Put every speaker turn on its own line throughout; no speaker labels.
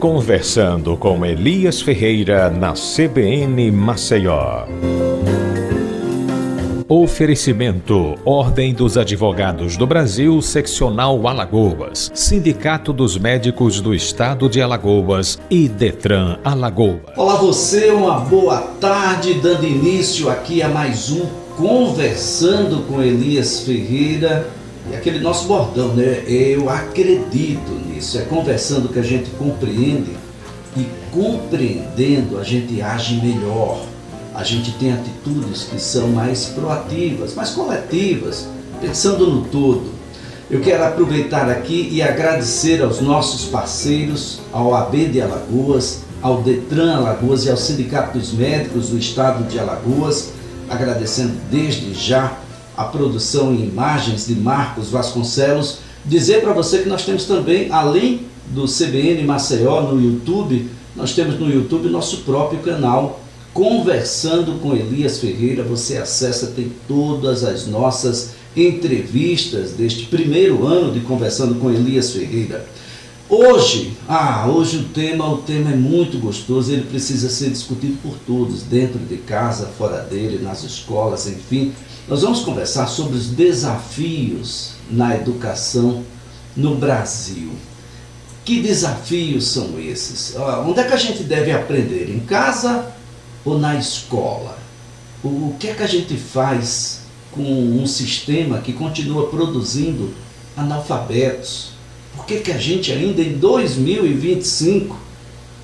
Conversando com Elias Ferreira na CBN Maceió. Oferecimento: Ordem dos Advogados do Brasil, Seccional Alagoas, Sindicato dos Médicos do Estado de Alagoas e Detran Alagoas.
Olá você, uma boa tarde, dando início aqui a mais um Conversando com Elias Ferreira. E aquele nosso bordão, né? Eu acredito nisso, é conversando que a gente compreende e compreendendo a gente age melhor. A gente tem atitudes que são mais proativas, mais coletivas, pensando no todo. Eu quero aproveitar aqui e agradecer aos nossos parceiros, ao AB de Alagoas, ao Detran Alagoas e ao Sindicato dos Médicos do Estado de Alagoas, agradecendo desde já a produção em imagens de Marcos Vasconcelos. Dizer para você que nós temos também, além do CBN Maceió no YouTube, nós temos no YouTube nosso próprio canal, Conversando com Elias Ferreira. Você acessa, tem todas as nossas entrevistas deste primeiro ano de Conversando com Elias Ferreira. Hoje o tema é muito gostoso, ele precisa ser discutido por todos, dentro de casa, fora dele, nas escolas, enfim. Nós vamos conversar sobre os desafios na educação no Brasil. Que desafios são esses? Onde é que a gente deve aprender? Em casa ou na escola? O que é que a gente faz com um sistema que continua produzindo analfabetos? Por que a gente ainda em 2025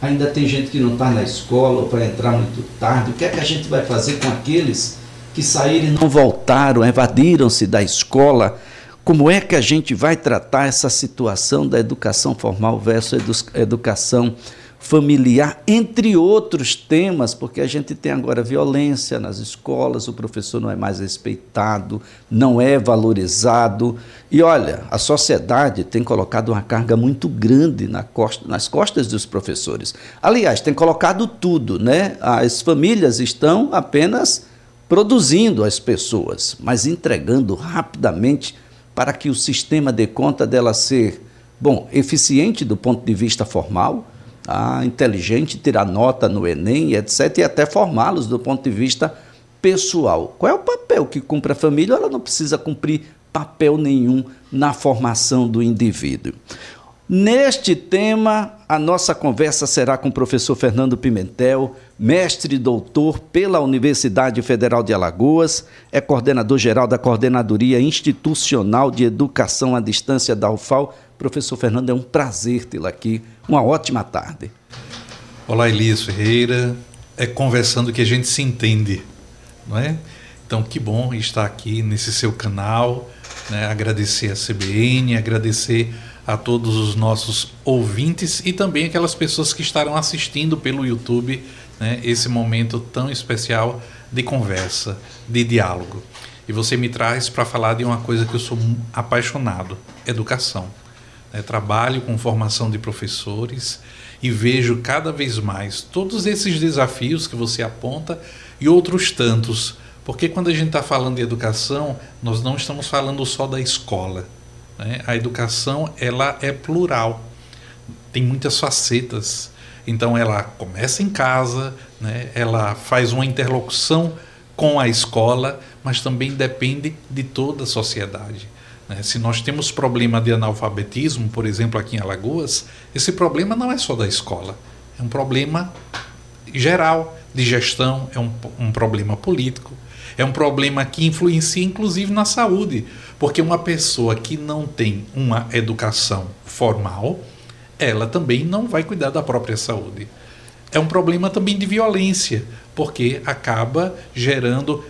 ainda tem gente que não está na escola ou para entrar muito tarde? O que é que a gente vai fazer com aqueles que saíram e não voltaram, evadiram-se da escola? Como é que a gente vai tratar essa situação da educação formal versus educação familiar, entre outros temas, porque a gente tem agora violência nas escolas, o professor não é mais respeitado, não é valorizado. E olha, a sociedade tem colocado uma carga muito grande nas costas dos professores. Aliás, tem colocado tudo, né? As famílias estão apenas produzindo as pessoas, mas entregando rapidamente para que o sistema dê conta dela ser, eficiente do ponto de vista formal, inteligente, tirar nota no Enem, etc., e até formá-los do ponto de vista pessoal. Qual é o papel que cumpre a família? Ela não precisa cumprir papel nenhum na formação do indivíduo. Neste tema, a nossa conversa será com o professor Fernando Pimentel, mestre e doutor pela Universidade Federal de Alagoas, é coordenador-geral da Coordenadoria Institucional de Educação à Distância da UFAL. Professor Fernando, é um prazer tê-lo aqui. Uma ótima tarde.
Olá, Elias Ferreira. É conversando que a gente se entende, não é? Então, que bom estar aqui nesse seu canal, né? Agradecer a CBN, agradecer a todos os nossos ouvintes e também aquelas pessoas que estarão assistindo pelo YouTube, né? Esse momento tão especial de conversa, de diálogo. E você me traz para falar de uma coisa que eu sou apaixonado: educação. Trabalho com formação de professores e vejo cada vez mais todos esses desafios que você aponta e outros tantos, porque quando a gente está falando de educação, nós não estamos falando só da escola, né? A educação, ela é plural, tem muitas facetas, então ela começa em casa, né? Ela faz uma interlocução com a escola, mas também depende de toda a sociedade. Se nós temos problema de analfabetismo, por exemplo, aqui em Alagoas, esse problema não é só da escola, é um problema geral de gestão, é um problema político, é um problema que influencia inclusive na saúde, porque uma pessoa que não tem uma educação formal, ela também não vai cuidar da própria saúde. É um problema também de violência, porque acaba gerando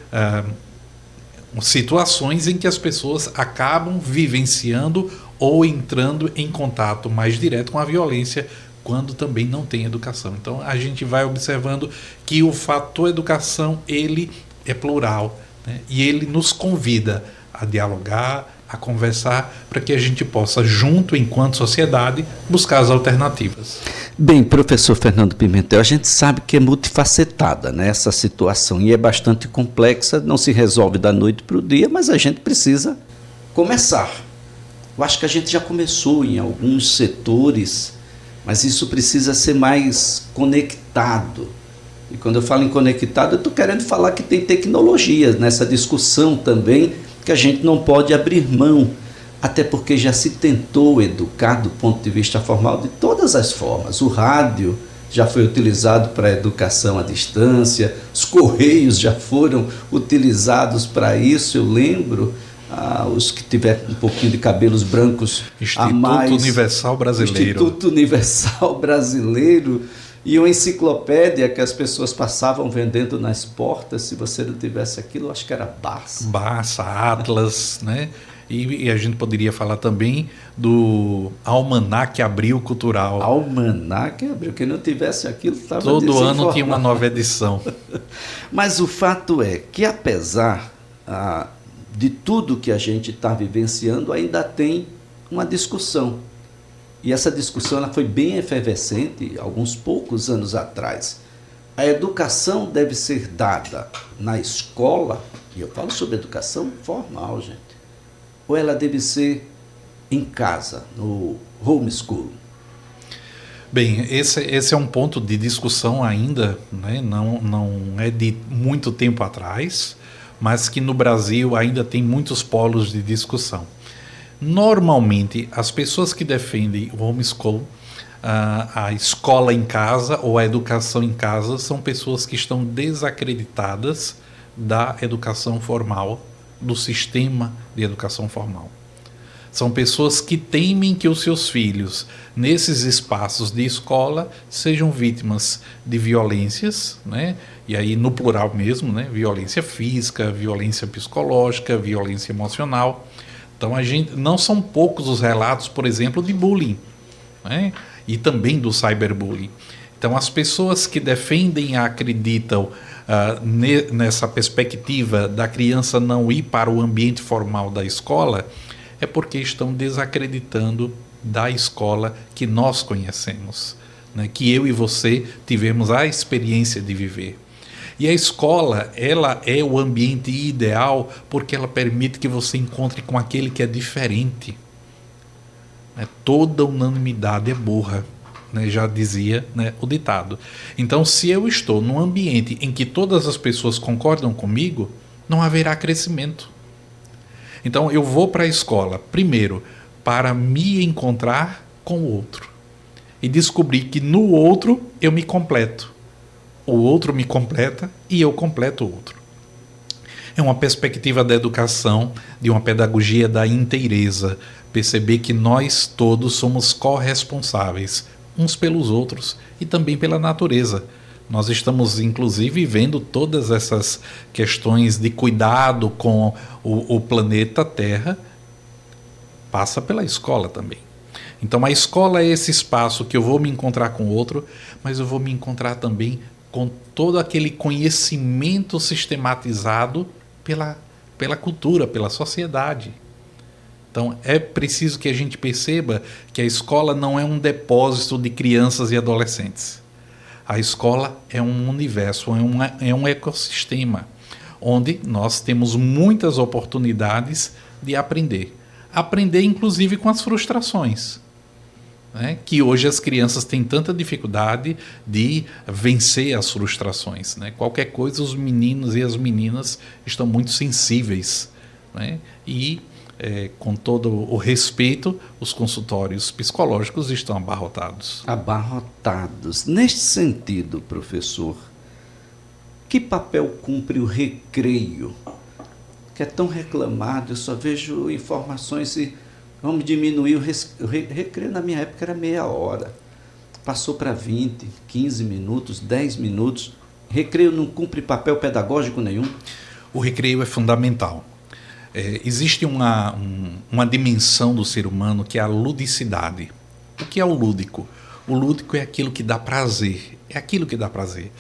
situações em que as pessoas acabam vivenciando ou entrando em contato mais direto com a violência quando também não tem educação. Então a gente vai observando que o fator educação, ele é plural, né? E ele nos convida a dialogar, a conversar, para que a gente possa, junto, enquanto sociedade, buscar as alternativas.
Bem, professor Fernando Pimentel, a gente sabe que é multifacetada, né, essa situação, e é bastante complexa, não se resolve da noite para o dia, mas a gente precisa começar. Eu acho que a gente já começou em alguns setores mas isso precisa ser mais conectado. E quando eu falo em conectado, eu estou querendo falar que tem tecnologia nessa discussão também, que a gente não pode abrir mão, até porque já se tentou educar do ponto de vista formal de todas as formas. O rádio já foi utilizado para a educação à distância, os correios já foram utilizados para isso, eu lembro, os que tiveram um pouquinho de cabelos brancos a mais.
Universal Brasileiro.
Instituto Universal Brasileiro. E uma enciclopédia que as pessoas passavam vendendo nas portas, se você não tivesse aquilo, eu acho que era Barça.
Barça, Atlas, né? E a gente poderia falar também do Almanaque Abril Cultural.
Almanaque Abril, quem não tivesse aquilo estava
todo ano tinha uma nova edição.
Mas o fato é que, apesar de tudo que a gente está vivenciando, ainda tem uma discussão. E essa discussão ela foi bem efervescente alguns poucos anos atrás. A educação deve ser dada na escola, e eu falo sobre educação formal, gente, ou ela deve ser em casa, no homeschool?
Bem, esse é um ponto de discussão ainda, né? Não é de muito tempo atrás, mas que no Brasil ainda tem muitos polos de discussão. Normalmente, as pessoas que defendem o homeschool, a escola em casa ou a educação em casa, são pessoas que estão desacreditadas da educação formal, do sistema de educação formal. São pessoas que temem que os seus filhos, nesses espaços de escola, sejam vítimas de violências, né? E aí no plural mesmo, né? Violência física, violência psicológica, violência emocional. Então, não são poucos os relatos, por exemplo, de bullying, né? E também do cyberbullying. Então, as pessoas que defendem e acreditam nessa perspectiva da criança não ir para o ambiente formal da escola, é porque estão desacreditando da escola que nós conhecemos, né? Que eu e você tivemos a experiência de viver. E a escola, ela é o ambiente ideal porque ela permite que você encontre com aquele que é diferente. Toda unanimidade é burra, né? Já dizia, né, o ditado. Então, se eu estou num ambiente em que todas as pessoas concordam comigo, não haverá crescimento. Então, eu vou para a escola, primeiro, para me encontrar com o outro. E descobrir que no outro eu me completo. O outro me completa e eu completo o outro. É uma perspectiva da educação, de uma pedagogia da inteireza. Perceber que nós todos somos corresponsáveis, uns pelos outros e também pela natureza. Nós estamos, inclusive, vendo todas essas questões de cuidado com o planeta Terra, passa pela escola também. Então, a escola é esse espaço que eu vou me encontrar com o outro, mas eu vou me encontrar também com todo aquele conhecimento sistematizado pela cultura, pela sociedade. Então, é preciso que a gente perceba que a escola não é um depósito de crianças e adolescentes. A escola é um universo, é um ecossistema, onde nós temos muitas oportunidades de aprender. Aprender, inclusive, com as frustrações, né? Que hoje as crianças têm tanta dificuldade de vencer as frustrações, né? Qualquer coisa, os meninos e as meninas estão muito sensíveis, né? E, com todo o respeito, os consultórios psicológicos estão abarrotados.
Abarrotados. Neste sentido, professor, que papel cumpre o recreio? Que é tão reclamado, eu só vejo informações e vamos diminuir o recreio. Na minha época era meia hora, passou para 20, 15 minutos, 10 minutos. Recreio não cumpre papel pedagógico nenhum?
O recreio é fundamental. Existe uma dimensão do ser humano que é a ludicidade. O que é o lúdico? O lúdico é aquilo que dá prazer, é aquilo que dá prazer.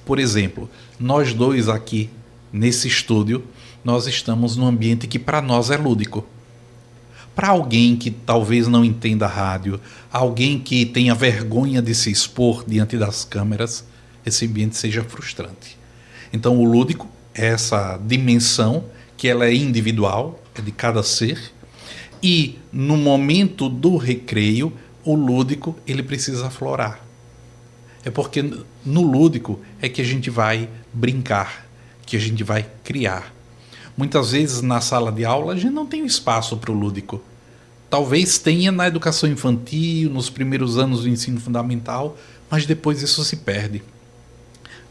Por exemplo, nós dois aqui nesse estúdio, nós estamos num ambiente que para nós é lúdico. Para alguém que talvez não entenda rádio, alguém que tenha vergonha de se expor diante das câmeras, esse ambiente seja frustrante. Então o lúdico é essa dimensão que ela é individual, é de cada ser, e no momento do recreio, o lúdico ele precisa aflorar. É porque no lúdico é que a gente vai brincar, que a gente vai criar. Muitas vezes na sala de aula a gente não tem espaço para o lúdico. Talvez tenha na educação infantil, nos primeiros anos do ensino fundamental, mas depois isso se perde.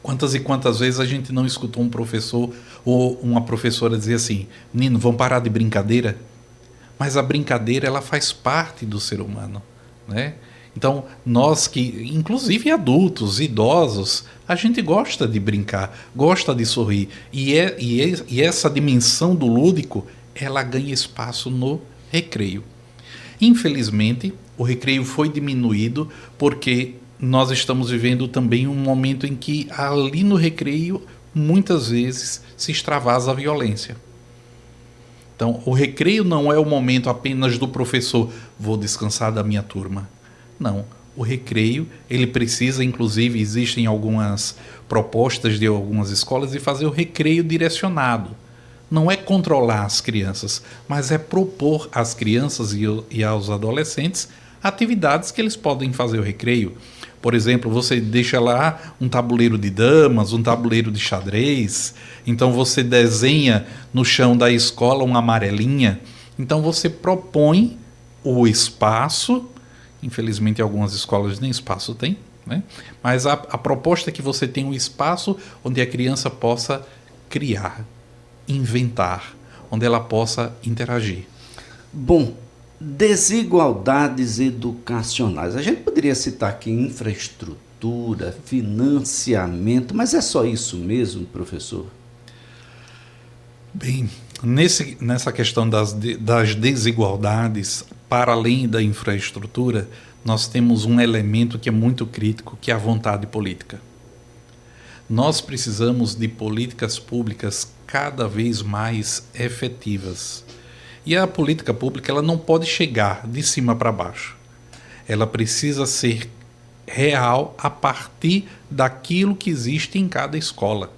Quantas e quantas vezes a gente não escutou um professor ou uma professora dizer assim: menino, vamos parar de brincadeira? Mas a brincadeira ela faz parte do ser humano, né? Então, nós que, inclusive adultos, idosos, a gente gosta de brincar, gosta de sorrir. E essa dimensão do lúdico, ela ganha espaço no recreio. Infelizmente, o recreio foi diminuído porque nós estamos vivendo também um momento em que ali no recreio, muitas vezes, se extravasa a violência. Então, o recreio não é o momento apenas do professor, vou descansar da minha turma. Não, o recreio, ele precisa, inclusive, existem algumas propostas de algumas escolas de fazer o recreio direcionado. Não é controlar as crianças, mas é propor às crianças e aos adolescentes atividades que eles podem fazer o recreio. Por exemplo, você deixa lá um tabuleiro de damas, um tabuleiro de xadrez, então você desenha no chão da escola uma amarelinha, então você propõe o espaço. Infelizmente, algumas escolas nem espaço têm, né? Mas a proposta é que você tenha um espaço onde a criança possa criar, inventar, onde ela possa interagir.
Bom, desigualdades educacionais. A gente poderia citar aqui infraestrutura, financiamento, mas é só isso mesmo, professor?
Bem, nessa questão das desigualdades, para além da infraestrutura, nós temos um elemento que é muito crítico, que é a vontade política. Nós precisamos de políticas públicas cada vez mais efetivas. E a política pública ela não pode chegar de cima para baixo. Ela precisa ser real a partir daquilo que existe em cada escola.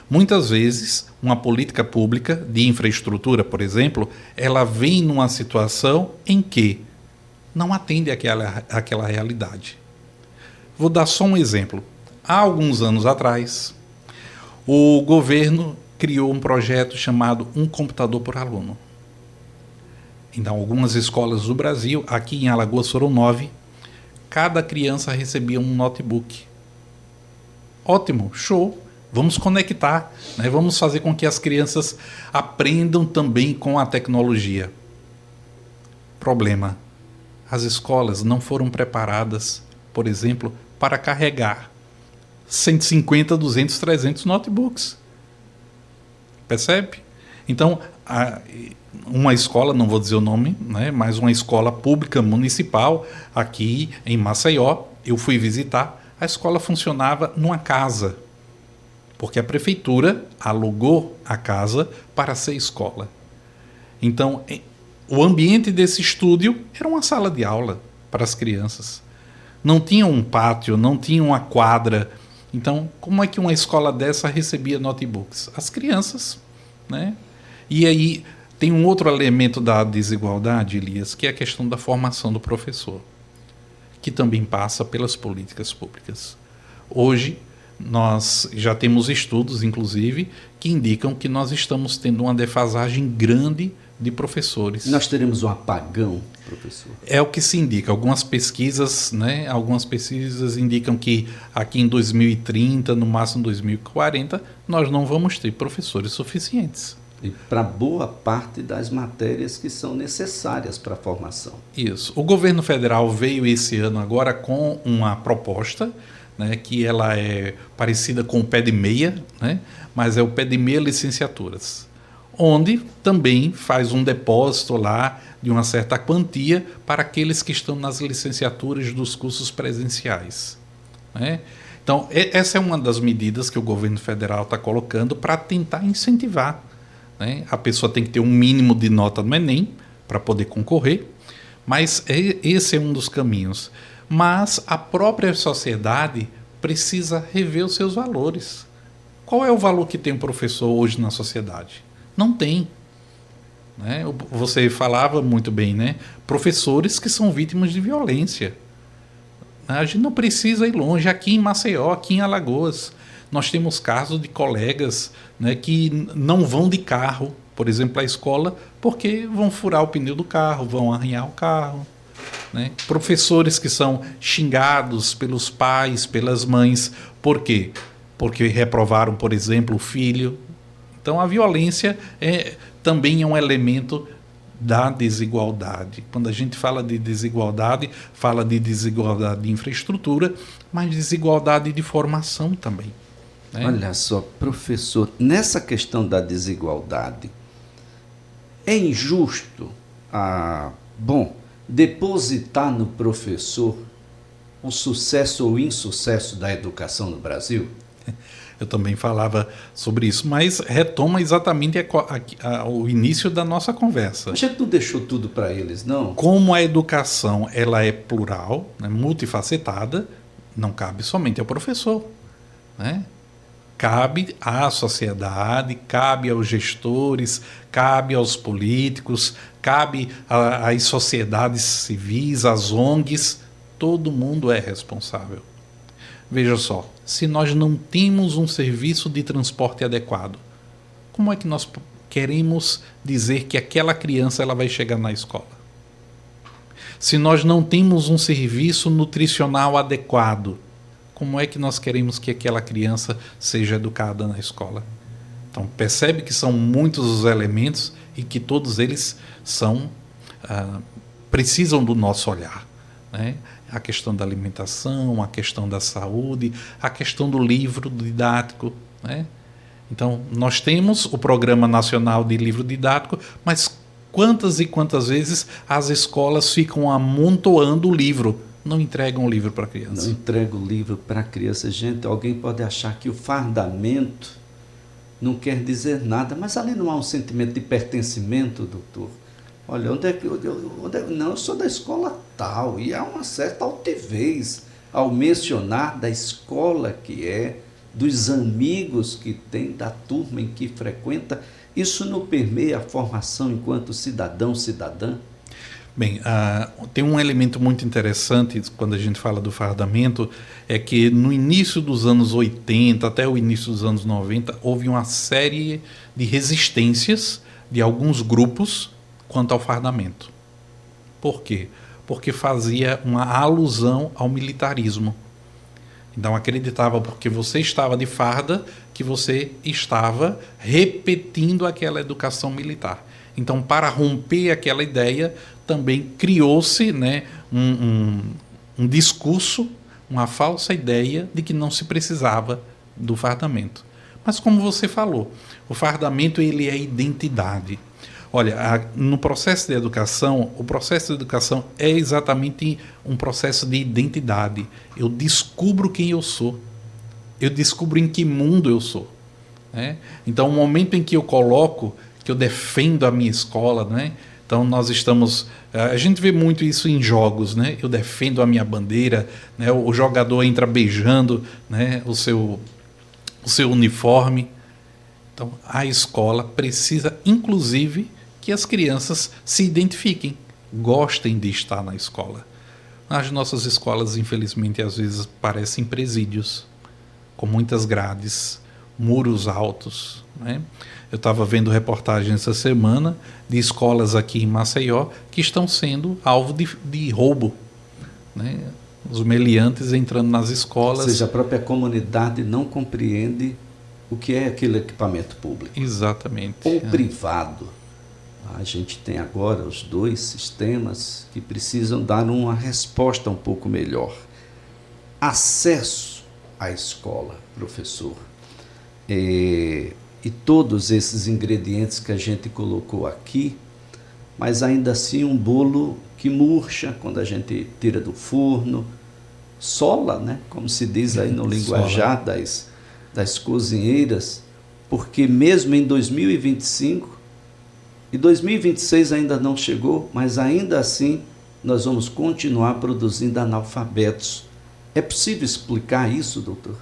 Muitas vezes, uma política pública de infraestrutura, por exemplo, ela vem numa situação em que não atende àquela realidade. Vou dar só um exemplo. Há alguns anos atrás, o governo criou um projeto chamado Um Computador por Aluno. Então, algumas escolas do Brasil, aqui em Alagoas foram 9, cada criança recebia um notebook. Ótimo, show! Vamos conectar, né? Vamos fazer com que as crianças aprendam também com a tecnologia. Problema, as escolas não foram preparadas, por exemplo, para carregar 150, 200, 300 notebooks. Percebe? Então, uma escola, não vou dizer o nome, né, mas uma escola pública municipal aqui em Maceió, eu fui visitar, a escola funcionava numa casa, porque a prefeitura alugou a casa para ser escola. Então, o ambiente desse estúdio era uma sala de aula para as crianças. Não tinha um pátio, não tinha uma quadra. Então, como é que uma escola dessa recebia notebooks? As crianças, né? E aí tem um outro elemento da desigualdade, Elias, que é a questão da formação do professor, que também passa pelas políticas públicas. Hoje, nós já temos estudos, inclusive, que indicam que nós estamos tendo uma defasagem grande de professores.
Nós teremos um apagão, professor?
É o que se indica. Algumas pesquisas indicam que aqui em 2030, no máximo 2040, nós não vamos ter professores suficientes.
E para boa parte das matérias que são necessárias para a formação.
Isso. O governo federal veio esse ano agora com uma proposta, né, que ela é parecida com o pé de meia, né, mas é o pé de meia licenciaturas, onde também faz um depósito lá de uma certa quantia para aqueles que estão nas licenciaturas dos cursos presenciais, né? Então, essa é uma das medidas que o governo federal está colocando para tentar incentivar, né? A pessoa tem que ter um mínimo de nota no Enem para poder concorrer, mas esse é um dos caminhos. Mas a própria sociedade precisa rever os seus valores. Qual é o valor que tem o professor hoje na sociedade? Não tem. né? Você falava muito bem, né? Professores que são vítimas de violência. A gente não precisa ir longe. Aqui em Maceió, aqui em Alagoas, nós temos casos de colegas, né, que não vão de carro, por exemplo, à escola, porque vão furar o pneu do carro, vão arranhar o carro. Né? Professores que são xingados pelos pais, pelas mães. Por quê? Porque reprovaram, por exemplo, o filho. Então, a violência também é um elemento da desigualdade. Quando a gente fala de desigualdade de infraestrutura, mas desigualdade de formação também. Né?
Olha só, professor, nessa questão da desigualdade, é injusto, depositar no professor o sucesso ou insucesso da educação no Brasil?
Eu também falava sobre isso, mas retoma exatamente o início da nossa conversa.
A gente não deixou tudo para eles, não?
Como a educação ela é plural, né, multifacetada, não cabe somente ao professor. Né? Cabe à sociedade, cabe aos gestores, cabe aos políticos, cabe às sociedades civis, às ONGs. Todo mundo é responsável. Veja só, se nós não temos um serviço de transporte adequado, como é que nós queremos dizer que aquela criança ela vai chegar na escola? Se nós não temos um serviço nutricional adequado, como é que nós queremos que aquela criança seja educada na escola? Então, percebe que são muitos os elementos e que todos eles precisam do nosso olhar. Né? A questão da alimentação, a questão da saúde, a questão do livro didático. Né? Então, nós temos o Programa Nacional de Livro Didático, mas quantas e quantas vezes as escolas ficam amontoando o livro, não entregam o livro para a criança?
Não entregam o livro para a criança. Gente, alguém pode achar que o fardamento não quer dizer nada, mas ali não há um sentimento de pertencimento, doutor? Olha, não, eu sou da escola tal, e há uma certa altivez ao mencionar da escola que é, dos amigos que tem, da turma em que frequenta. Isso não permeia a formação enquanto cidadão, cidadã?
Bem, tem um elemento muito interessante quando a gente fala do fardamento, é que no início dos anos 80 até o início dos anos 90, houve uma série de resistências de alguns grupos quanto ao fardamento. Por quê? Porque fazia uma alusão ao militarismo. Então acreditava, porque você estava de farda, que você estava repetindo aquela educação militar. Então, para romper aquela ideia, também criou-se, né, um discurso, uma falsa ideia de que não se precisava do fardamento. Mas como você falou, o fardamento ele é identidade. Olha, no processo de educação, o processo de educação é exatamente um processo de identidade. Eu descubro quem eu sou. Eu descubro em que mundo eu sou. Né? Então, o momento em que eu coloco, que eu defendo a minha escola, né? Então, nós estamos... A gente vê muito isso em jogos, né? Eu defendo a minha bandeira, né? O jogador entra beijando, né, o seu uniforme. Então, a escola precisa, inclusive, que as crianças se identifiquem, gostem de estar na escola. As nossas escolas, infelizmente, às vezes parecem presídios, com muitas grades, muros altos. Né? Eu estava vendo reportagens essa semana de escolas aqui em Maceió que estão sendo alvo de roubo. Né? Os meliantes entrando nas escolas.
Ou seja, a própria comunidade não compreende o que é aquele equipamento público.
Exatamente.
Ou privado. A gente tem agora os dois sistemas que precisam dar uma resposta um pouco melhor. Acesso à escola, professor. E todos esses ingredientes que a gente colocou aqui, mas ainda assim um bolo que murcha quando a gente tira do forno, sola, né? Como se diz aí no linguajar das cozinheiras, porque mesmo em 2025, e 2026 ainda não chegou, mas ainda assim nós vamos continuar produzindo analfabetos. É possível explicar isso, doutor?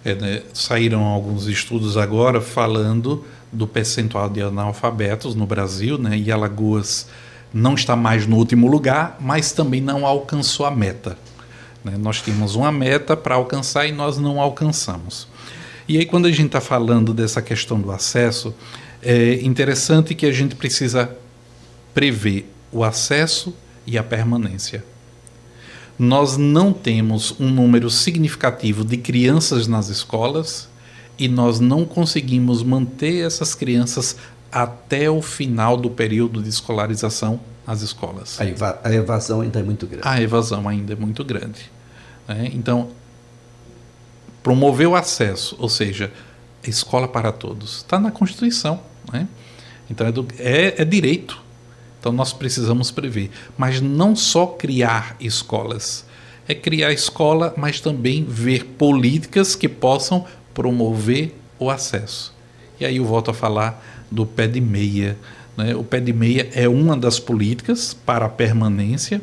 Né, saíram alguns estudos agora falando do percentual de analfabetos no Brasil, né? E Alagoas não está mais no último lugar, mas também não alcançou a meta, né? Nós tínhamos uma meta para alcançar e nós não alcançamos. E aí, quando a gente está falando dessa questão do acesso, é interessante que a gente precisa prever o acesso e a permanência. Nós não temos um número significativo de crianças nas escolas e nós não conseguimos manter essas crianças até o final do período de escolarização nas escolas.
A evasão ainda é muito grande.
A evasão ainda é muito grande, né? Então, promover o acesso, ou seja, escola para todos, está na Constituição, né? Então, é direito. Então, nós precisamos prever. Mas não só criar escolas. É criar escola, mas também ver políticas que possam promover o acesso. E aí eu volto a falar do pé de meia, né? O pé de meia é uma das políticas para a permanência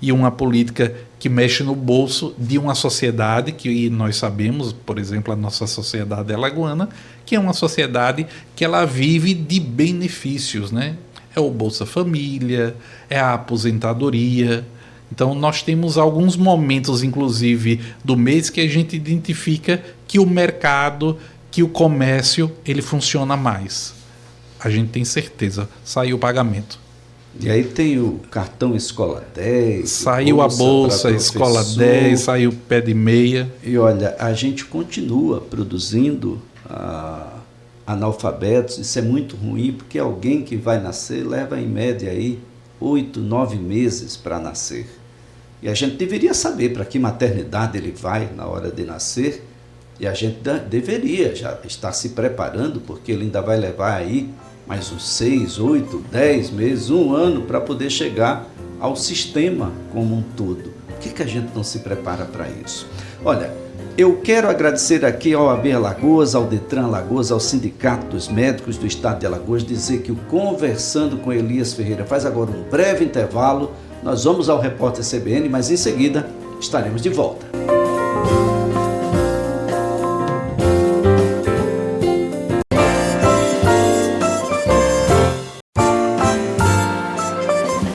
e uma política que mexe no bolso de uma sociedade que nós sabemos, por exemplo, a nossa sociedade alagoana, que é uma sociedade que ela vive de benefícios, né? É o Bolsa Família, é a aposentadoria. Então, nós temos alguns momentos, inclusive, do mês que a gente identifica que o mercado, que o comércio, ele funciona mais. A gente tem certeza, saiu o pagamento.
E aí tem o cartão Escola 10.
Saiu a bolsa, Escola 10, saiu o pé de meia.
E olha, a gente continua produzindo analfabetos. Isso é muito ruim, porque alguém que vai nascer leva em média aí 8, 9 meses para nascer. E a gente deveria saber para que maternidade ele vai na hora de nascer. E a gente deveria já estar se preparando, porque ele ainda vai levar aí mais uns 6, 8, 10 meses, 1 ano para poder chegar ao sistema como um todo. Por que a gente não se prepara para isso? Olha, eu quero agradecer aqui ao OAB Alagoas, ao Detran Alagoas, ao Sindicato dos Médicos do Estado de Alagoas, dizer que o Conversando com Elias Ferreira faz agora um breve intervalo. Nós vamos ao Repórter CBN, mas em seguida estaremos de volta.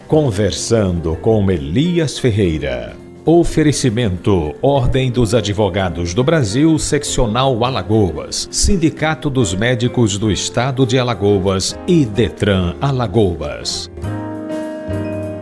Conversando com Elias Ferreira. Oferecimento: Ordem dos Advogados do Brasil, Seccional Alagoas, Sindicato dos Médicos do Estado de Alagoas e Detran Alagoas.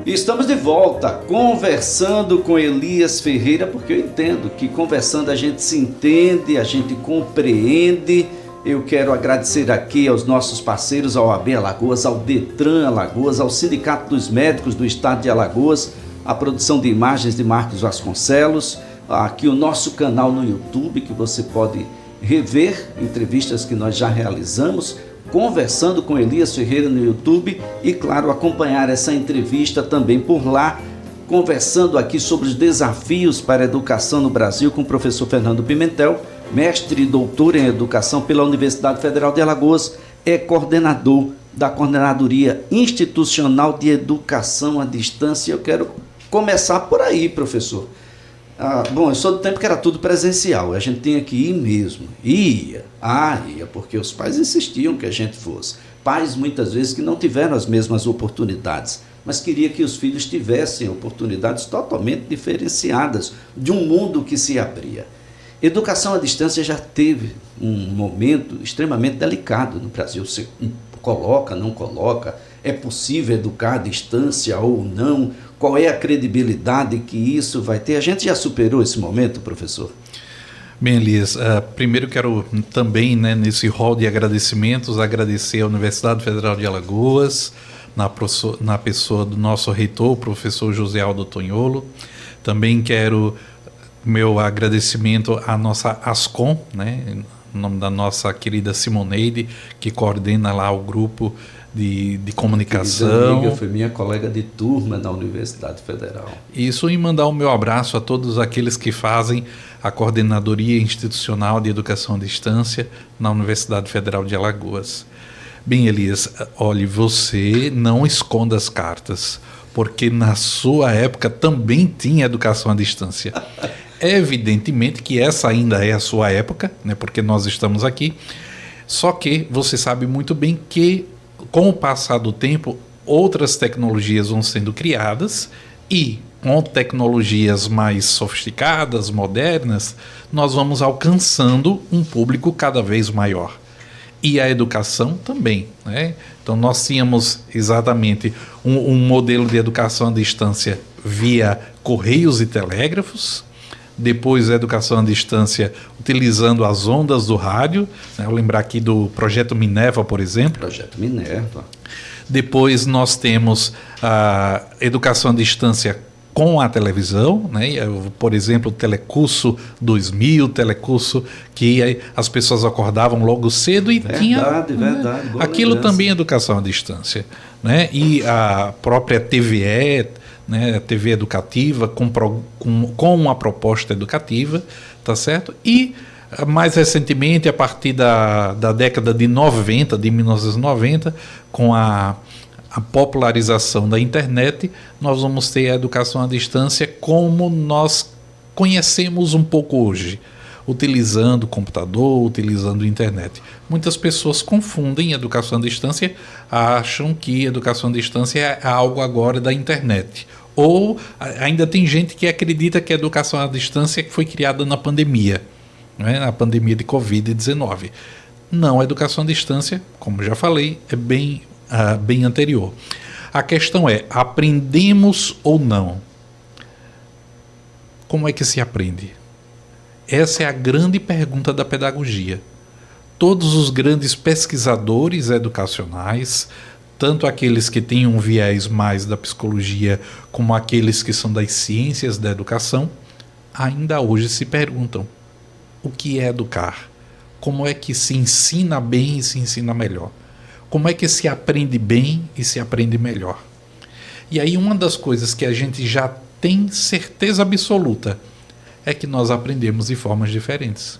Estamos de volta, conversando com Elias Ferreira, porque eu entendo que conversando a gente se entende, a gente compreende. Eu quero agradecer aqui aos nossos parceiros, ao OAB Alagoas, ao Detran Alagoas, ao Sindicato dos Médicos do Estado de Alagoas, a produção de imagens de Marcos Vasconcelos, aqui o nosso canal no YouTube, que você pode rever entrevistas que nós já realizamos, Conversando com Elias Ferreira no YouTube e, claro, acompanhar essa entrevista também por lá, conversando aqui sobre os desafios para a educação no Brasil com o professor Fernando Pimentel, mestre e doutor em educação pela Universidade Federal de Alagoas, é coordenador da Coordenadoria Institucional de Educação à Distância. Eu quero começar por aí, professor. Bom, eu sou do tempo que era tudo presencial, a gente tinha que ir mesmo. Ia, porque os pais insistiam que a gente fosse. Pais, muitas vezes, que não tiveram as mesmas oportunidades, mas queria que os filhos tivessem oportunidades totalmente diferenciadas de um mundo que se abria. Educação à distância já teve um momento extremamente delicado no Brasil. Você coloca, não coloca, é possível educar à distância ou não? Qual é a credibilidade que isso vai ter? A gente já superou esse momento, professor?
Bem, Elias, primeiro quero também, nesse rol de agradecimentos, agradecer à Universidade Federal de Alagoas, na pessoa do nosso reitor, o professor José Aldo Tonholo. Também quero meu agradecimento à nossa Ascom, em nome da nossa querida Simoneide, que coordena lá o grupo de comunicação.
Amiga, foi minha colega de turma na Universidade Federal.
Isso, e mandar o meu abraço a todos aqueles que fazem a Coordenadoria Institucional de Educação à Distância na Universidade Federal de Alagoas. Bem, Elias, olhe, você não esconda as cartas, porque na sua época também tinha educação à distância. Evidentemente que essa ainda é a sua época, porque nós estamos aqui, Só que você sabe muito bem que, com o passar do tempo, outras tecnologias vão sendo criadas e, com tecnologias mais sofisticadas, modernas, nós vamos alcançando um público cada vez maior. E a educação também, né? Então nós tínhamos exatamente um modelo de educação à distância via correios e telégrafos, depois a educação à distância utilizando as ondas do rádio, né? Vou lembrar aqui do Projeto Minerva, por exemplo.
Projeto Minerva.
Depois nós temos a educação à distância com a televisão, né? Por exemplo, o Telecurso 2000, Telecurso que as pessoas acordavam logo cedo e
verdade.
Aquilo também é educação à distância, né? E a própria TVE, né? A TV educativa com uma proposta educativa, tá certo? E mais recentemente, a partir da década de 90, de 1990, com a popularização da internet, nós vamos ter a educação à distância como nós conhecemos um pouco hoje, utilizando o computador, utilizando a internet. Muitas pessoas confundem educação à distância, acham que educação à distância é algo agora da internet. Ou ainda tem gente que acredita que a educação à distância foi criada na pandemia, né, na pandemia de Covid-19. Não, a educação à distância, como já falei, é bem anterior. A questão é, aprendemos ou não? Como é que se aprende? Essa é a grande pergunta da pedagogia. Todos os grandes pesquisadores educacionais, tanto aqueles que têm um viés mais da psicologia, como aqueles que são das ciências da educação, ainda hoje se perguntam: o que é educar? Como é que se ensina bem e se ensina melhor? Como é que se aprende bem e se aprende melhor? E aí uma das coisas que a gente já tem certeza absoluta é que nós aprendemos de formas diferentes.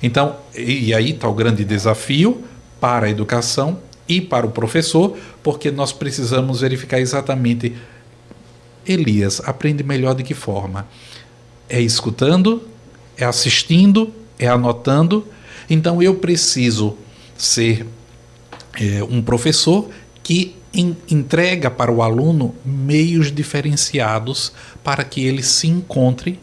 Então, e aí está o grande desafio para a educação e para o professor, porque nós precisamos verificar exatamente: Elias, aprende melhor de que forma? É escutando? É assistindo? É anotando? Então eu preciso ser um professor que entrega para o aluno meios diferenciados para que ele se encontre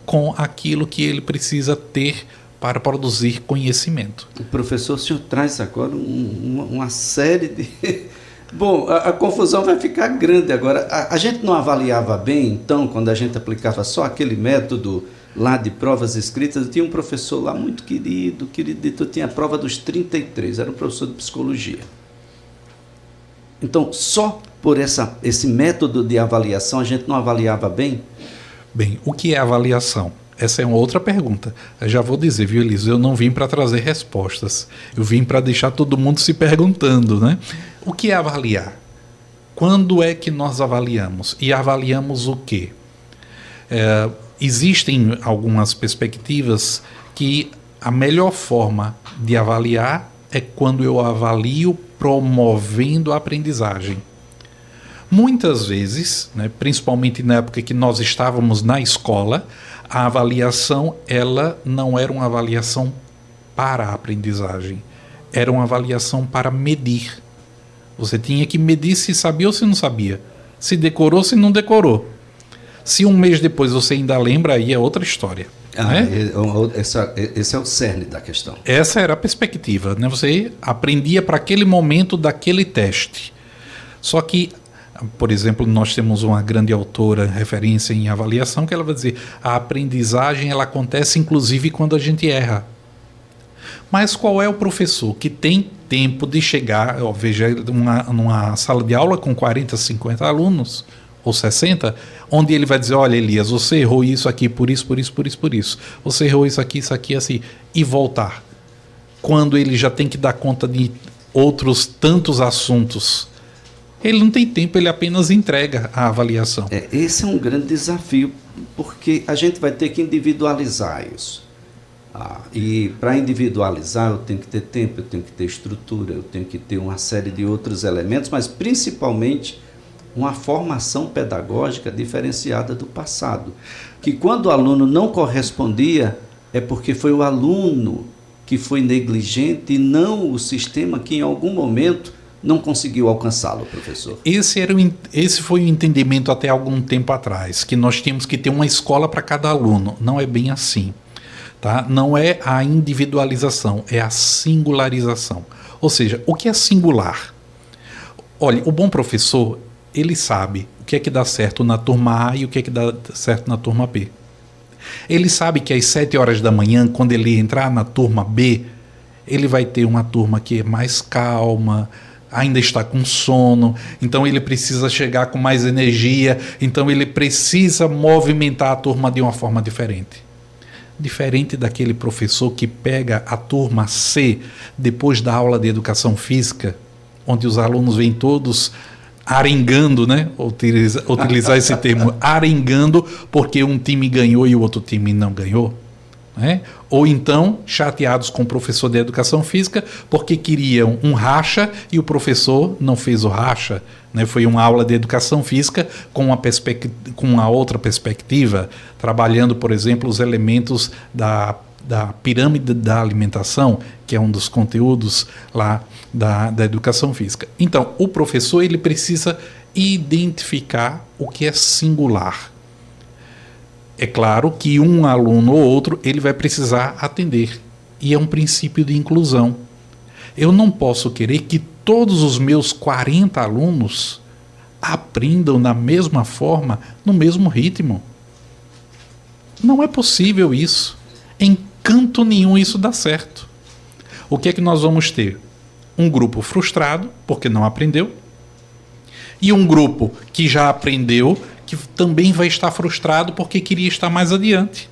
com aquilo que ele precisa ter para produzir conhecimento.
O professor, o senhor traz agora uma série de... Bom, a confusão vai ficar grande agora. A gente não avaliava bem, então, quando a gente aplicava só aquele método lá de provas escritas. Eu tinha um professor lá muito querido, eu tinha a prova dos 33, era um professor de psicologia. Então, só por esse método de avaliação, a gente não avaliava bem?
Bem, o que é avaliação? Essa é uma outra pergunta. Eu já vou dizer, viu, Elias? Eu não vim para trazer respostas. Eu vim para deixar todo mundo se perguntando, né? O que é avaliar? Quando é que nós avaliamos? E avaliamos o quê? Existem algumas perspectivas que a melhor forma de avaliar é quando eu avalio promovendo a aprendizagem. Muitas vezes, né, principalmente na época que nós estávamos na escola, a avaliação ela não era uma avaliação para a aprendizagem, era uma avaliação para medir. Você tinha que medir se sabia ou se não sabia, se decorou, se não decorou. Se um mês depois você ainda lembra, aí é outra história. Né?
Esse é o cerne da questão.
Essa era a perspectiva, né? Você aprendia para aquele momento daquele teste. Só que, por exemplo, nós temos uma grande autora, referência em avaliação, que ela vai dizer: a aprendizagem ela acontece inclusive quando a gente erra. Mas qual é o professor que tem tempo de chegar, veja, numa sala de aula com 40, 50 alunos, ou 60, onde ele vai dizer: olha, Elias, você errou isso aqui por isso, por isso, por isso, por isso. Você errou isso aqui, assim. E voltar. Quando ele já tem que dar conta de outros tantos assuntos. Ele não tem tempo, ele apenas entrega a avaliação.
Esse é um grande desafio, porque a gente vai ter que individualizar isso. E para individualizar eu tenho que ter tempo, eu tenho que ter estrutura, eu tenho que ter uma série de outros elementos, mas principalmente uma formação pedagógica diferenciada do passado. Que quando o aluno não correspondia, é porque foi o aluno que foi negligente e não o sistema que em algum momento não conseguiu alcançá-lo, professor?
Esse foi o entendimento até algum tempo atrás, que nós tínhamos que ter uma escola para cada aluno. Não é bem assim. Tá? Não é a individualização, é a singularização. Ou seja, o que é singular? Olha, o bom professor, ele sabe o que é que dá certo na turma A e o que é que dá certo na turma B. Ele sabe que às 7 horas da manhã, quando ele entrar na turma B, ele vai ter uma turma que é mais calma, ainda está com sono, então ele precisa chegar com mais energia, então ele precisa movimentar a turma de uma forma diferente. Diferente daquele professor que pega a turma C depois da aula de educação física, onde os alunos vêm todos arengando, né? Utilizar esse termo, arengando, porque um time ganhou e o outro time não ganhou. Né? Ou então chateados com o professor de educação física porque queriam um racha e o professor não fez o racha, né? Foi uma aula de educação física com uma outra perspectiva, trabalhando, por exemplo, os elementos da pirâmide da alimentação, que é um dos conteúdos lá da educação física. Então, o professor ele precisa identificar o que é singular. É claro que um aluno ou outro ele vai precisar atender. E é um princípio de inclusão. Eu não posso querer que todos os meus 40 alunos aprendam da mesma forma, no mesmo ritmo. Não é possível isso. Em canto nenhum isso dá certo. O que é que nós vamos ter? Um grupo frustrado, porque não aprendeu, e um grupo que já aprendeu, que também vai estar frustrado porque queria estar mais adiante.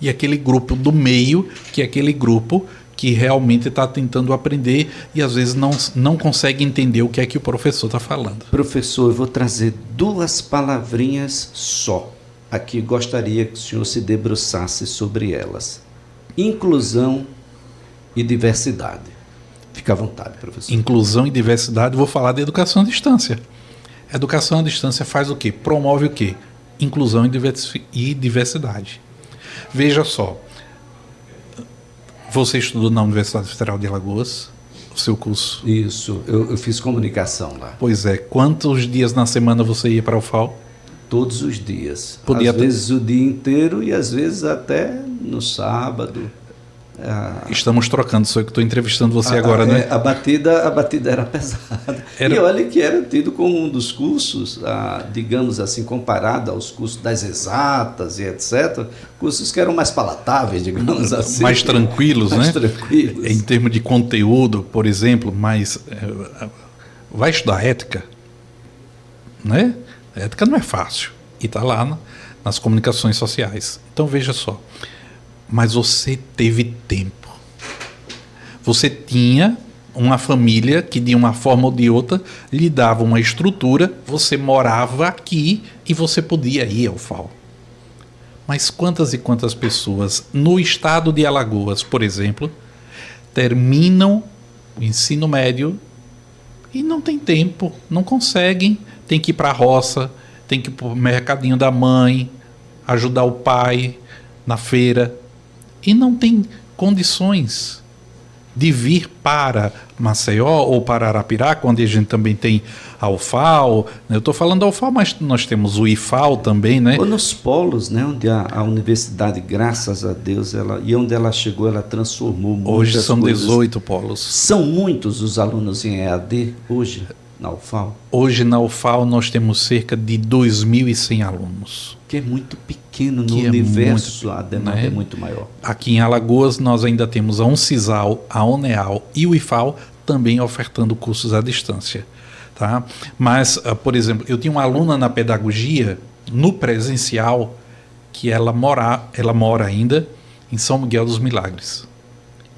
E aquele grupo do meio, que é aquele grupo que realmente está tentando aprender e às vezes não consegue entender o que é que o professor está falando.
Professor, eu vou trazer 2 palavrinhas só. Aqui gostaria que o senhor se debruçasse sobre elas. Inclusão e diversidade. Fica à vontade, professor.
Inclusão e diversidade, vou falar de educação à distância. Educação à distância faz o quê? Promove o quê? Inclusão e diversidade. Veja só, você estudou na Universidade Federal de Alagoas, o seu curso?
Isso, eu fiz comunicação lá.
Pois é, quantos dias na semana você ia para a UFAL?
Todos os dias.
Às
vezes o dia inteiro e às vezes até no sábado.
Estamos trocando, sou eu que estou entrevistando você agora, né?
A batida era pesada. E olha que era tido como um dos cursos, digamos assim, comparado aos cursos das exatas e etc., cursos que eram mais palatáveis, digamos assim.
Mais tranquilos, né?
Mais tranquilos.
Em termos de conteúdo, por exemplo, vai estudar ética, né? Ética não é fácil. E está lá nas comunicações sociais. Então, veja só. Mas você teve tempo. Você tinha uma família que, de uma forma ou de outra, lhe dava uma estrutura, você morava aqui e você podia ir ao FAO. Mas quantas e quantas pessoas no estado de Alagoas, por exemplo, terminam o ensino médio e não tem tempo, não conseguem, tem que ir para a roça, tem que ir para o mercadinho da mãe, ajudar o pai na feira, e não tem condições de vir para Maceió ou para Arapiraca, onde a gente também tem a UFAL. Eu estou falando da UFAL, mas nós temos o IFAL também, né?
Ou nos polos, né? Onde a universidade, graças a Deus, e onde ela chegou, ela transformou muitas coisas.
Hoje são 18 polos.
São muitos os alunos em EAD hoje na UFAL?
Hoje na UFAL nós temos cerca de 2.100 alunos.
Que é muito pequeno no universo, a demanda é muito maior.
Aqui em Alagoas nós ainda temos a Uncisal, a UNEAL e o IFAL também ofertando cursos à distância. Tá? Mas, por exemplo, eu tinha uma aluna na pedagogia, no presencial, que ela mora ainda em São Miguel dos Milagres.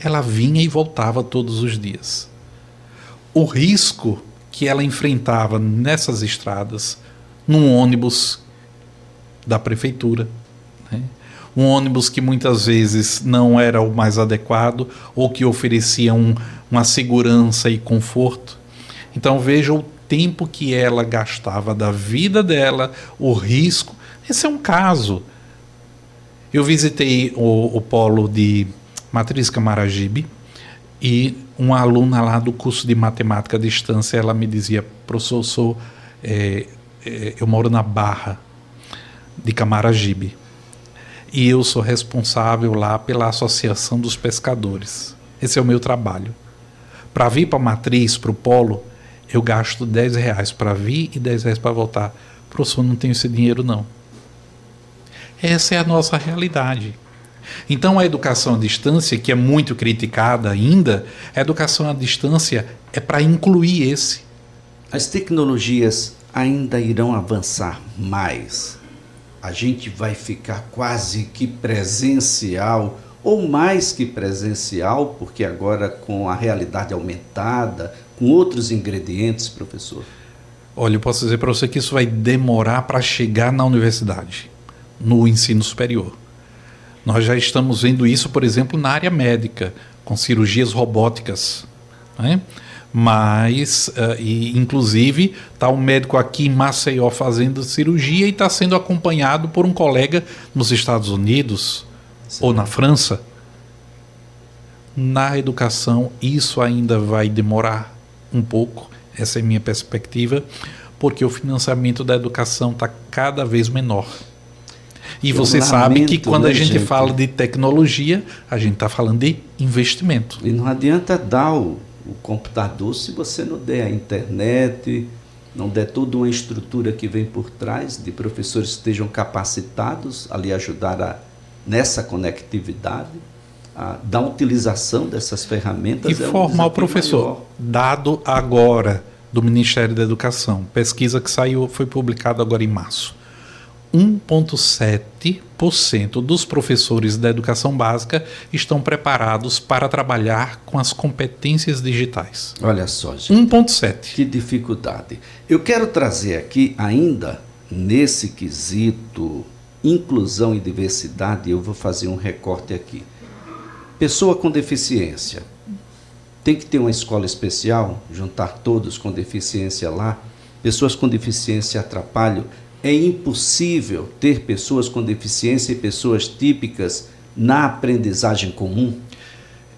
Ela vinha e voltava todos os dias. O risco que ela enfrentava nessas estradas, num ônibus da prefeitura, né? Um ônibus que muitas vezes não era o mais adequado ou que oferecia uma segurança e conforto. Então veja o tempo que ela gastava da vida dela, o risco. Esse é um caso. Eu visitei o polo de Matriz Camaragibe, e uma aluna lá do curso de matemática à distância, ela me dizia: professor, eu moro na Barra de Camaragibe e eu sou responsável lá pela Associação dos Pescadores. Esse é o meu trabalho. Para vir para a Matriz, para o Polo, eu gasto R$10 para vir e R$10 para voltar. Professor, não tenho esse dinheiro não. Essa é a nossa realidade. Então a educação à distância, que é muito criticada ainda, a educação à distância é para incluir esse.
As tecnologias ainda irão avançar mais. A gente vai ficar quase que presencial, ou mais que presencial, porque agora com a realidade aumentada, com outros ingredientes, professor.
Olha, eu posso dizer para você que isso vai demorar para chegar na universidade, no ensino superior. Nós já estamos vendo isso, por exemplo, na área médica, com cirurgias robóticas, né? Mas, inclusive, está um médico aqui em Maceió fazendo cirurgia e está sendo acompanhado por um colega nos Estados Unidos. Sim. Ou na França. Na educação, isso ainda vai demorar um pouco, essa é a minha perspectiva, porque o financiamento da educação está cada vez menor. E você sabe que quando a gente fala de tecnologia, a gente está falando de investimento.
E não adianta dar o computador se você não der a internet, não der toda uma estrutura que vem por trás, de professores que estejam capacitados a lhe ajudar nessa conectividade, da utilização dessas ferramentas.
E formar o professor. Maior. Dado agora do Ministério da Educação, pesquisa que foi publicada agora em março. 1,7% dos professores da educação básica estão preparados para trabalhar com as competências digitais.
Olha só, gente.
1,7%.
Que dificuldade. Eu quero trazer aqui ainda, nesse quesito, inclusão e diversidade, eu vou fazer um recorte aqui. Pessoa com deficiência. Tem que ter uma escola especial, juntar todos com deficiência lá. Pessoas com deficiência atrapalham. É impossível ter pessoas com deficiência e pessoas típicas na aprendizagem comum?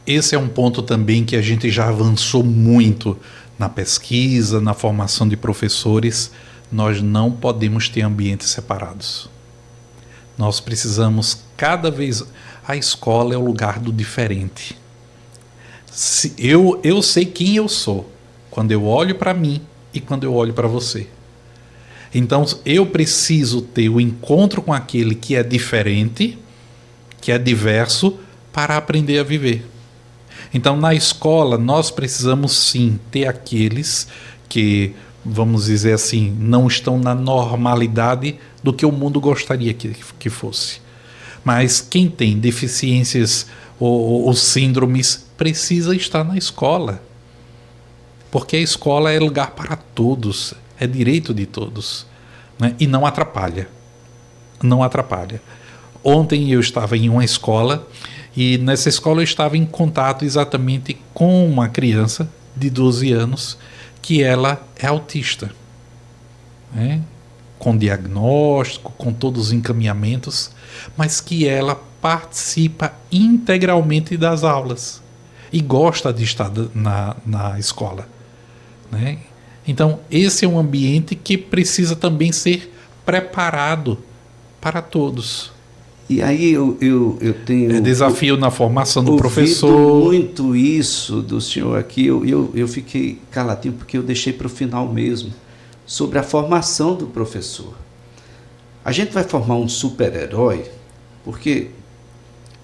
Esse é um ponto também que a gente já avançou muito na pesquisa, na formação de professores. Nós não podemos ter ambientes separados. Nós precisamos cada vez... A escola é o lugar do diferente. Eu sei quem eu sou quando eu olho para mim e quando eu olho para você. Então, eu preciso ter o encontro com aquele que é diferente, que é diverso, para aprender a viver. Então, na escola, nós precisamos sim ter aqueles que, vamos dizer assim, não estão na normalidade do que o mundo gostaria que fosse. Mas quem tem deficiências ou síndromes precisa estar na escola. Porque a escola é lugar para todos, é direito de todos, né? E não atrapalha. Não atrapalha. Ontem eu estava em uma escola e nessa escola eu estava em contato exatamente com uma criança de 12 anos que ela é autista, né? Com diagnóstico, com todos os encaminhamentos, mas que ela participa integralmente das aulas e gosta de estar na escola, né? Então, esse é um ambiente que precisa também ser preparado para todos.
E aí eu tenho...
desafio na formação do professor.
Muito isso do senhor aqui, eu fiquei caladinho porque eu deixei para o final mesmo, sobre a formação do professor. A gente vai formar um super-herói porque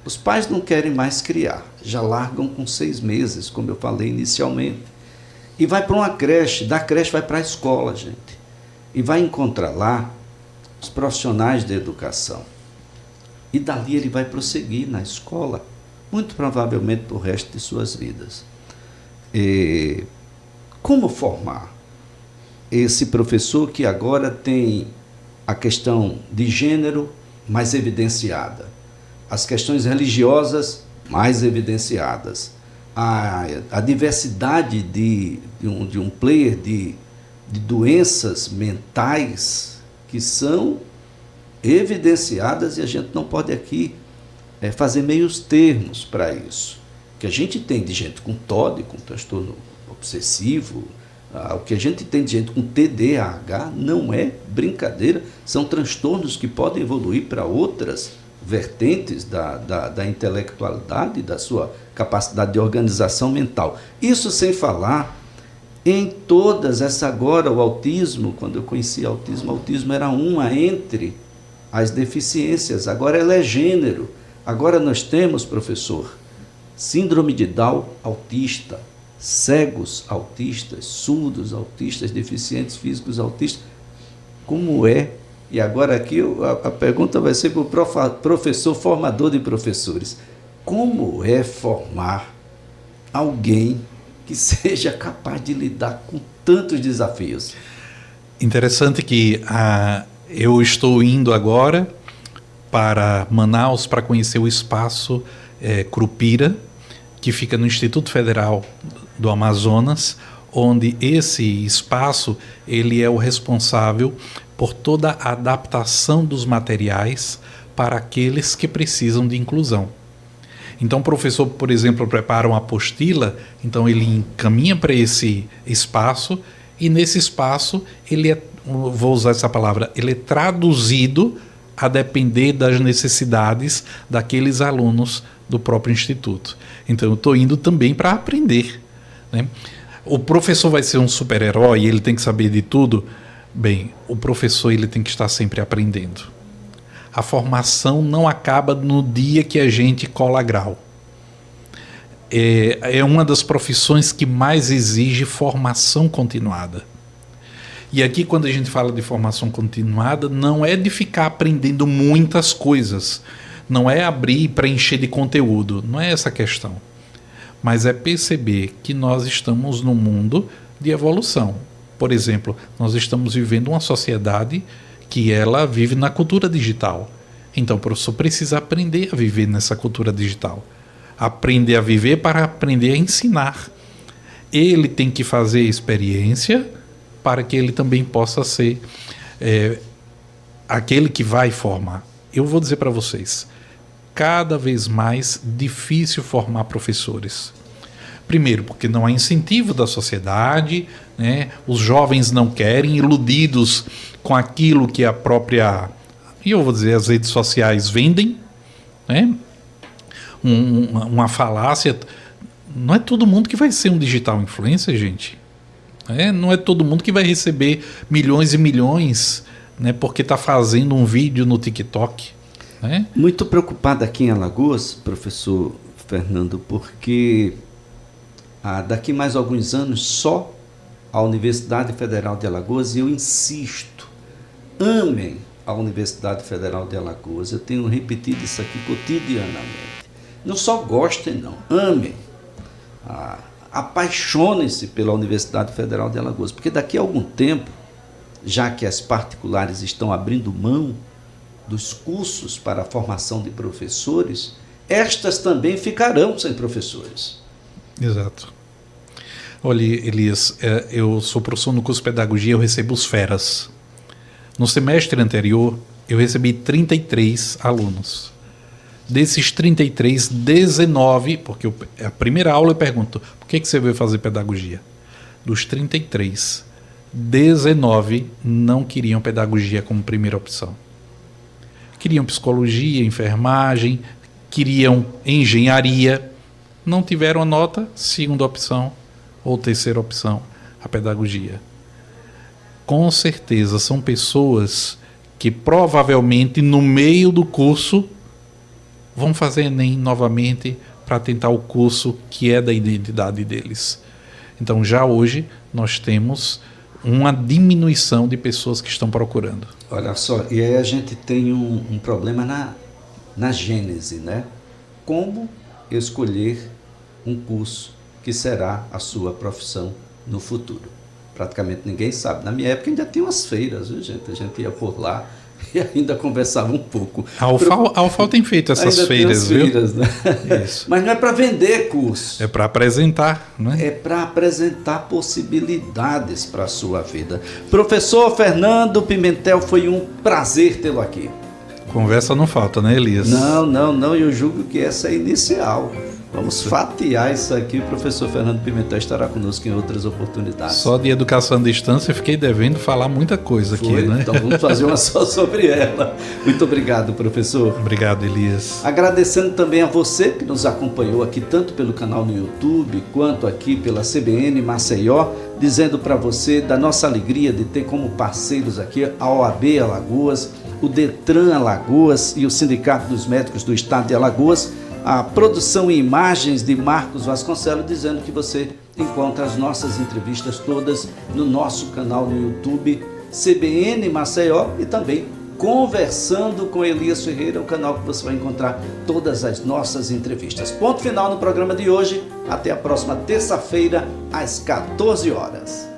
os pais não querem mais criar, já largam com 6 meses, como eu falei inicialmente, e vai para uma creche, da creche vai para a escola, gente, e vai encontrar lá os profissionais da educação. E dali ele vai prosseguir na escola, muito provavelmente para o resto de suas vidas. Como formar esse professor que agora tem a questão de gênero mais evidenciada, as questões religiosas mais evidenciadas, a diversidade de um player de doenças mentais que são evidenciadas, e a gente não pode aqui fazer meios termos para isso. O que a gente tem de gente com TOD, com transtorno obsessivo, o que a gente tem de gente com TDAH não é brincadeira, são transtornos que podem evoluir para outras vertentes da intelectualidade, da sua capacidade de organização mental. Isso sem falar em todas essa agora, o autismo, quando eu conheci o autismo era uma entre as deficiências, agora ela é gênero. Agora nós temos, professor, síndrome de Down autista, cegos autistas, surdos autistas, deficientes físicos autistas. Como é? E agora aqui a pergunta vai ser para o professor formador de professores. Como é formar alguém que seja capaz de lidar com tantos desafios?
Interessante que eu estou indo agora para Manaus para conhecer o espaço Curupira, que fica no Instituto Federal do Amazonas, onde esse espaço ele é o responsável por toda a adaptação dos materiais para aqueles que precisam de inclusão. Então o professor, por exemplo, prepara uma apostila, então ele encaminha para esse espaço e nesse espaço ele vou usar essa palavra, ele é traduzido a depender das necessidades daqueles alunos do próprio instituto. Então eu estou indo também para aprender, né? O professor vai ser um super-herói, ele tem que saber de tudo. Bem, o professor ele tem que estar sempre aprendendo. A formação não acaba no dia que a gente cola grau. É uma das profissões que mais exige formação continuada. E aqui, quando a gente fala de formação continuada, não é de ficar aprendendo muitas coisas, não é abrir e preencher de conteúdo, não é essa a questão. Mas é perceber que nós estamos num mundo de evolução. Por exemplo, nós estamos vivendo uma sociedade que ela vive na cultura digital. Então o professor precisa aprender a viver nessa cultura digital. Aprender a viver para aprender a ensinar. Ele tem que fazer experiência para que ele também possa ser aquele que vai formar. Eu vou dizer para vocês, cada vez mais difícil formar professores. Primeiro, porque não há incentivo da sociedade, né? Os jovens não querem, iludidos com aquilo que a própria, e eu vou dizer, as redes sociais vendem, né? Uma falácia. Não é todo mundo que vai ser um digital influencer, gente. Não é todo mundo que vai receber milhões e milhões, né, porque está fazendo um vídeo no TikTok. Né?
Muito preocupado aqui em Alagoas, professor Fernando, porque daqui mais alguns anos só a Universidade Federal de Alagoas, e eu insisto, amem a Universidade Federal de Alagoas, eu tenho repetido isso aqui cotidianamente. Não só gostem, não, amem, apaixonem-se pela Universidade Federal de Alagoas, porque daqui a algum tempo, já que as particulares estão abrindo mão dos cursos para a formação de professores, estas também ficarão sem professores.
Exato. Olha, Elias, eu sou professor no curso de pedagogia, eu recebo os feras. No semestre anterior, eu recebi 33 alunos. Desses 33, 19, porque a primeira aula eu pergunto, por que você veio fazer pedagogia? Dos 33, 19 não queriam pedagogia como primeira opção. Queriam psicologia, enfermagem, queriam engenharia, não tiveram a nota, segunda opção ou terceira opção, a pedagogia. Com certeza são pessoas que provavelmente no meio do curso vão fazer Enem novamente para tentar o curso que é da identidade deles. Então já hoje nós temos uma diminuição de pessoas que estão procurando.
Olha só, e aí a gente tem um problema na gênese, né? Como escolher um curso que será a sua profissão no futuro? Praticamente ninguém sabe. Na minha época ainda tinha umas feiras, viu, gente? A gente ia por lá e ainda conversava um pouco.
A UFAL tem feito essas
ainda
feiras,
tem
viu?
Feiras, né?
Isso.
Mas não é para vender curso.
É para apresentar, né?
É para apresentar possibilidades para a sua vida. Professor Fernando Pimentel, foi um prazer tê-lo aqui.
Conversa não falta, né, Elias?
Não, eu julgo que essa é inicial. Vamos fatiar isso aqui, o professor Fernando Pimentel estará conosco em outras oportunidades.
Só de educação à distância eu fiquei devendo falar muita coisa aqui, né?
Então vamos fazer uma só sobre ela. Muito obrigado, professor.
Obrigado, Elias.
Agradecendo também a você que nos acompanhou aqui, tanto pelo canal no YouTube, quanto aqui pela CBN Maceió, dizendo para você da nossa alegria de ter como parceiros aqui a OAB Alagoas, o Detran Alagoas e o Sindicato dos Médicos do Estado de Alagoas, a produção e imagens de Marcos Vasconcelos, dizendo que você encontra as nossas entrevistas todas no nosso canal no YouTube, CBN Maceió, e também Conversando com Elias Ferreira, o canal que você vai encontrar todas as nossas entrevistas. Ponto final no programa de hoje. Até a próxima terça-feira, às 14 horas.